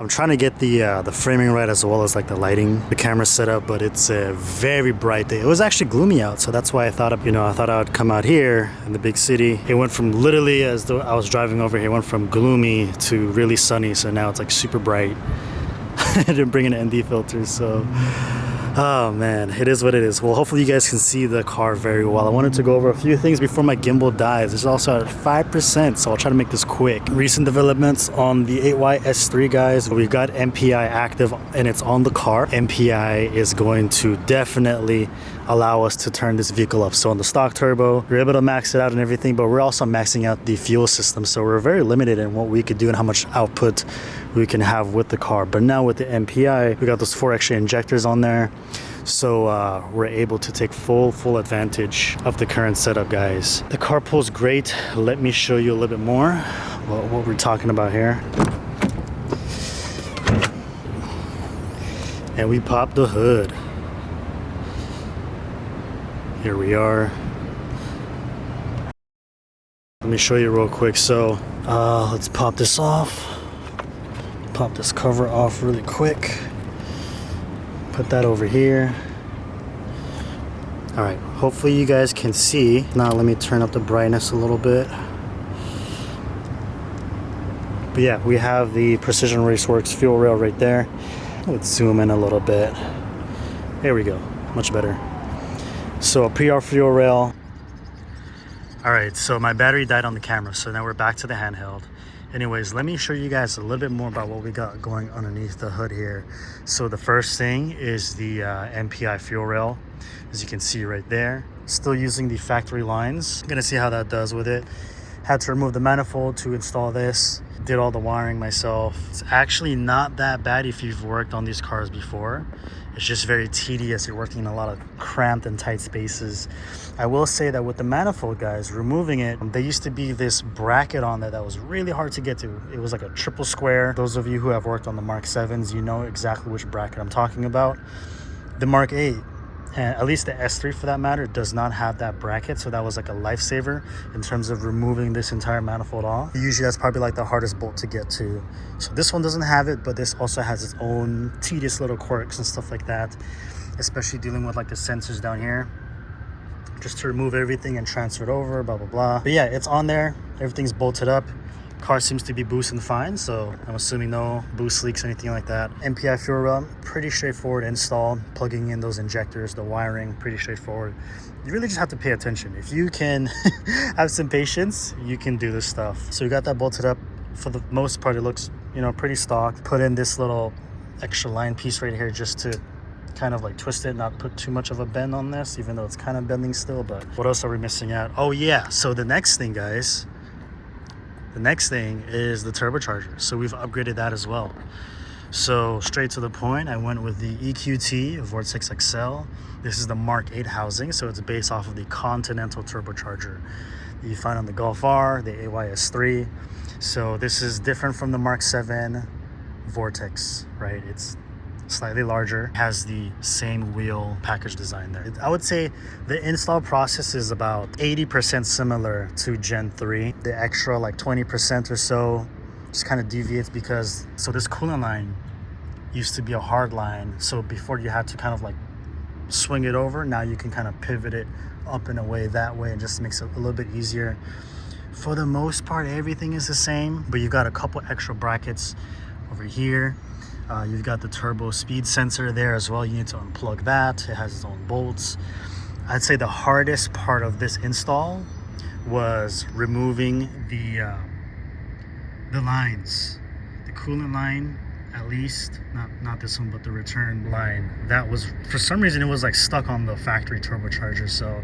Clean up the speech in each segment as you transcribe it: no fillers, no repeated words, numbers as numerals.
trying to get the framing right as well as like the lighting, the camera setup, but it's a very bright day. It was actually gloomy out, so that's why I thought I would come out here in the big city. It went from literally, as though I was driving over here, it went from gloomy to really sunny, so now it's like super bright. I didn't bring an ND filter, so oh man, it is what it is. Well, hopefully you guys can see the car very well. I wanted to go over a few things before my gimbal dies. It's also at 5%, so I'll try to make this quick. Recent developments on the 8Y S3, guys. We've got MPI active and it's on the car. MPI is going to definitely allow us to turn this vehicle up. So on the stock turbo, we're able to max it out and everything, but we're also maxing out the fuel system. So we're very limited in what we could do and how much output we can have with the car. But now with the MPI, we got those 4 extra injectors on there. So we're able to take full advantage of the current setup, guys. The car pulls great. Let me show you a little bit more what we're talking about here. And we pop the hood. Here we are. Let me show you real quick. So let's pop this off. Pop this cover off really quick. Put that over here. All right, hopefully you guys can see. Now let me turn up the brightness a little bit. But yeah, we have the Precision Raceworks fuel rail right there. Let's zoom in a little bit. There we go, much better. So a PR fuel rail. All right, so my battery died on the camera, so now we're back to the handheld. Anyways, let me show you guys a little bit more about what we got going underneath the hood here. So the first thing is the MPI fuel rail, as you can see right there. Still using the factory lines. I'm gonna see how that does with it. Had to remove the manifold to install this. Did all the wiring myself. It's actually not that bad if you've worked on these cars before. It's just very tedious. You're working in a lot of cramped and tight spaces. I will say that with the manifold, guys, removing it, there used to be this bracket on there that was really hard to get to. It was like a triple square. Those of you who have worked on the Mark 7s, you know exactly which bracket I'm talking about. The Mark 8, and at least the S3 for that matter, does not have that bracket, so that was like a lifesaver in terms of removing this entire manifold off. Usually that's probably like the hardest bolt to get to. So this one doesn't have it, but this also has its own tedious little quirks and stuff like that, especially dealing with like the sensors down here, just to remove everything and transfer it over, blah blah blah. But yeah, it's on there, everything's bolted up. Car seems to be boosting fine, so I'm assuming no boost leaks or anything like that. MPI fuel rail, pretty straightforward install. Plugging in those injectors, the wiring, pretty straightforward. You really just have to pay attention. If you can have some patience, you can do this stuff. So we got that bolted up. For the most part, it looks, you know, pretty stock. Put in this little extra line piece right here just to kind of like twist it, not put too much of a bend on this, even though it's kind of bending still. But what else are we missing out? Oh yeah, so the next thing, guys, the next thing is the turbocharger. So we've upgraded that as well. So straight to the point, I went with the EQT Vortex XL. This is the Mark 8 housing, so it's based off of the Continental turbocharger that you find on the Golf R, the AYS3. So this is different from the Mark 7 Vortex, right? It's slightly larger, has the same wheel package design there. I would say the install process is about 80% similar to Gen 3. The extra like 20% or so just kind of deviates because, so this coolant line used to be a hard line. So before you had to kind of like swing it over, now you can kind of pivot it up in a way that way, and just makes it a little bit easier. For the most part, everything is the same, but you've got a couple extra brackets over here. You've got the turbo speed sensor there as well. You need to unplug that. It has its own bolts. I'd say the hardest part of this install was removing the lines, the coolant line, at least not this one, but the return line. That was, for some reason, it was like stuck on the factory turbocharger. So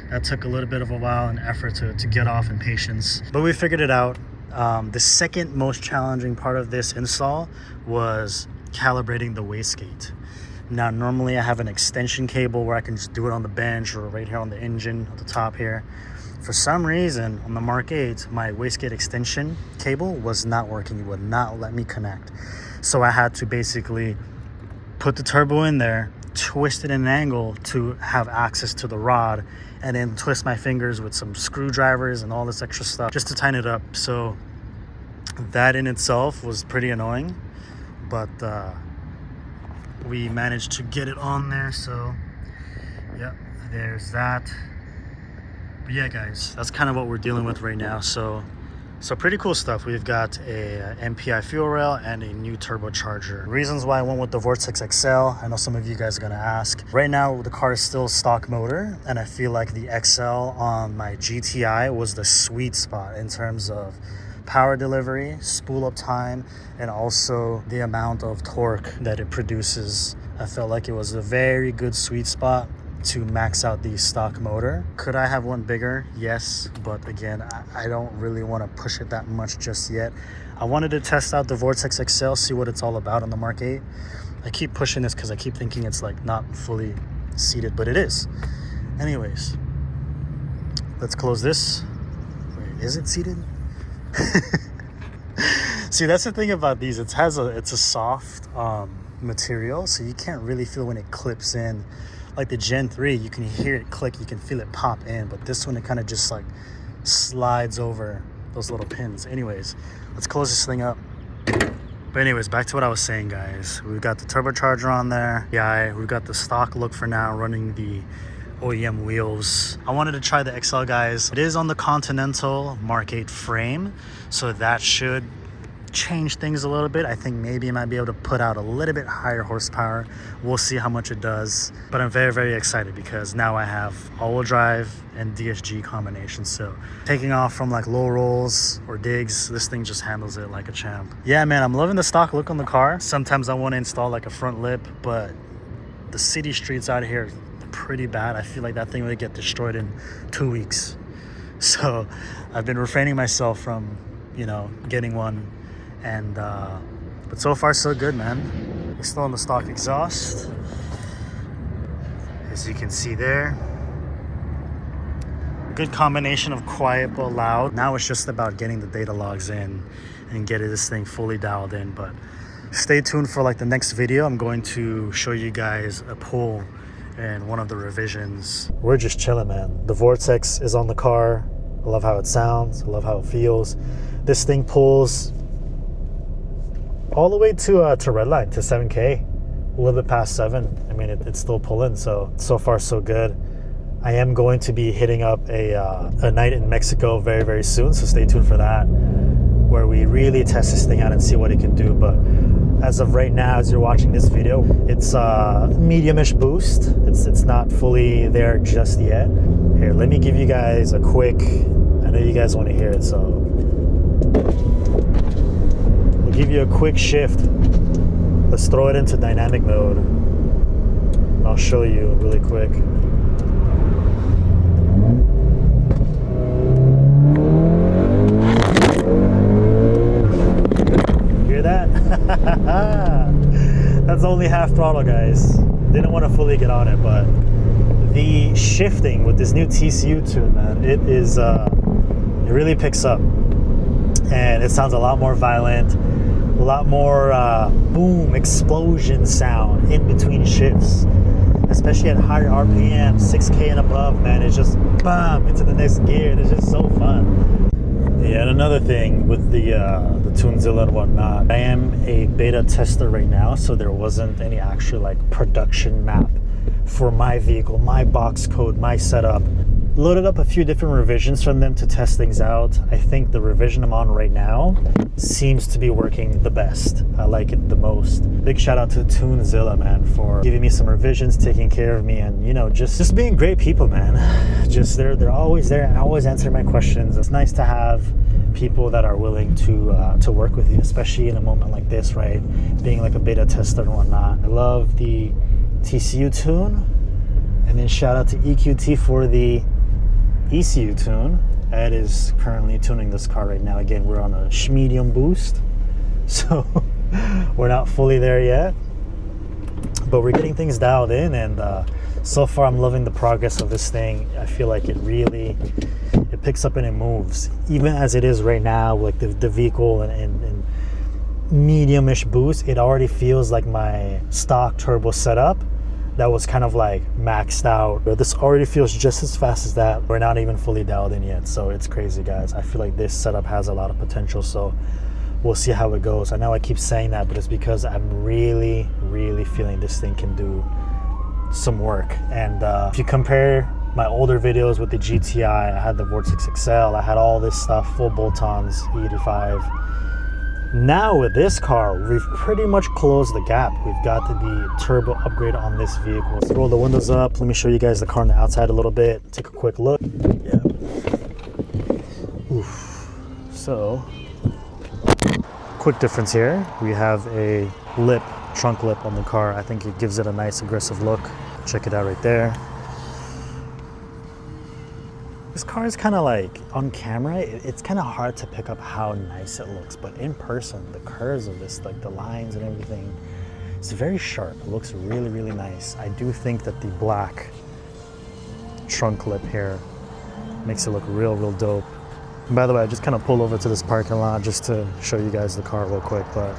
that took a little bit of a while and effort to get off, and patience, but we figured it out. The second most challenging part of this install was calibrating the wastegate. Now, normally I have an extension cable where I can just do it on the bench or right here on the engine at the top here. For some reason, on the Mark 8, my wastegate extension cable was not working. It would not let me connect. So I had to basically put the turbo in there, twist it in an angle to have access to the rod, and then twist my fingers with some screwdrivers and all this extra stuff just to tighten it up. So that in itself was pretty annoying. but we managed to get it on there. So yeah, there's that. But yeah, guys, that's kind of what we're dealing with right now. So pretty cool stuff. We've got a MPI fuel rail and a new turbocharger. Reasons why I went with the Vortex XL, I know some of you guys are gonna ask. Right now, the car is still stock motor, and I feel like the XL on my GTI was the sweet spot in terms of power delivery, spool up time, and also the amount of torque that it produces. I felt like it was a very good sweet spot to max out the stock motor. Could I have one bigger? Yes, but again, I don't really want to push it that much just yet. I wanted to test out the Vortex XL, see what it's all about on the Mark 8. I keep pushing this because I keep thinking it's like not fully seated, but it is. Anyways, let's close this. Wait, is it seated? See, that's the thing about these. It's a soft material, so you can't really feel when it clips in. Like the Gen 3, you can hear it click, you can feel it pop in, but this one, it kind of just like slides over those little pins. Anyways, let's close this thing up. But anyways, back to what I was saying, guys. We've got the turbocharger on there. Yeah, we've got the stock look for now, running the OEM wheels. I wanted to try the XL, guys. It is on the Continental Mark 8 frame, so that should change things a little bit. I think maybe I might be able to put out a little bit higher horsepower. We'll see how much it does, but I'm very, very excited because now I have all-wheel drive and DSG combination. So taking off from like low rolls or digs, this thing just handles it like a champ. Yeah, man, I'm loving the stock look on the car. Sometimes I want to install like a front lip, but the city streets out here are pretty bad. I feel like that thing would get destroyed in 2 weeks. So I've been refraining myself from, you know, getting one. And but so far so good, man. We're still on the stock exhaust, as you can see there. Good combination of quiet but loud. Now it's just about getting the data logs in and getting this thing fully dialed in. But stay tuned for like the next video. I'm going to show you guys a pull and one of the revisions. We're just chilling, man. The Vortex is on the car. I love how it sounds. I love how it feels. This thing pulls all the way to redline, to 7K, a little bit past 7. I mean, it's still pulling, so far so good. I am going to be hitting up a night in Mexico very, very soon, so stay tuned for that, where we really test this thing out and see what it can do. But as of right now, as you're watching this video, it's a medium-ish boost. It's not fully there just yet. Here, let me give you guys a quick, I know you guys want to hear it, so give you a quick shift. Let's throw it into dynamic mode. I'll show you really quick. Hear that? That's only half throttle, guys. Didn't want to fully get on it, but the shifting with this new TCU tune, man, it really picks up, and it sounds a lot more violent. A lot more boom, explosion sound in between shifts, especially at higher RPM, 6K and above, man. It's just bam into the next gear. It's just so fun. Yeah, and another thing with the Tunezilla and whatnot, I am a beta tester right now, so there wasn't any actual like production map for my vehicle, my box code, my setup. Loaded up a few different revisions from them to test things out. I think the revision I'm on right now seems to be working the best. I like it the most. Big shout out to Tunezilla, man, for giving me some revisions, taking care of me, and you know, just being great people, man. Just they're always there and always answer my questions. It's nice to have people that are willing to work with you, especially in a moment like this, right? Being like a beta tester and whatnot. I love the TCU tune, and then shout out to EQT for the ECU tune. Ed is currently tuning this car right now. Again, we're on a medium boost, so we're not fully there yet, but we're getting things dialed in, and so far I'm loving the progress of this thing. I feel like it picks up and it moves, even as it is right now, like the vehicle and medium-ish boost. It already feels like my stock turbo setup that was kind of like maxed out. This already feels just as fast as that. We're not even fully dialed in yet, so it's crazy, guys. I feel like this setup has a lot of potential, so we'll see how it goes. I know I keep saying that, but it's because I'm really feeling this thing can do some work. And if you compare my older videos with the GTI, I had the Vortex XL, I had all this stuff, full bolt-ons, E85. Now with this car, we've pretty much closed the gap. We've got the turbo upgrade on this vehicle. Let's roll the windows up. Let me show you guys the car on the outside a little bit. Take a quick look. Yeah. Oof. So, quick difference here. We have a lip, trunk lip on the car. I think it gives it a nice aggressive look. Check it out right there. This car is kind of like, on camera, it's kind of hard to pick up how nice it looks, but in person, the curves of this, like the lines and everything, it's very sharp. It looks really nice. I do think that the black trunk lip here makes it look real dope. And by the way, I just kind of pulled over to this parking lot just to show you guys the car real quick, but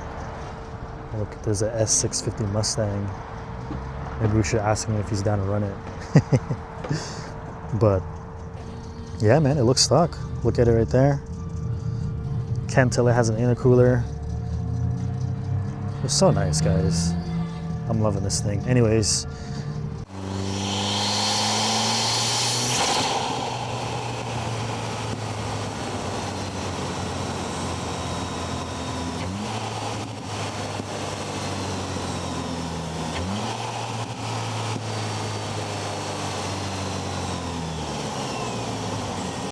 look, there's a S650 Mustang. Maybe we should ask him if he's down to run it. But yeah, man, it looks stock. Look at it right there. Can't tell it has an intercooler. It's so nice, guys. I'm loving this thing. Anyways,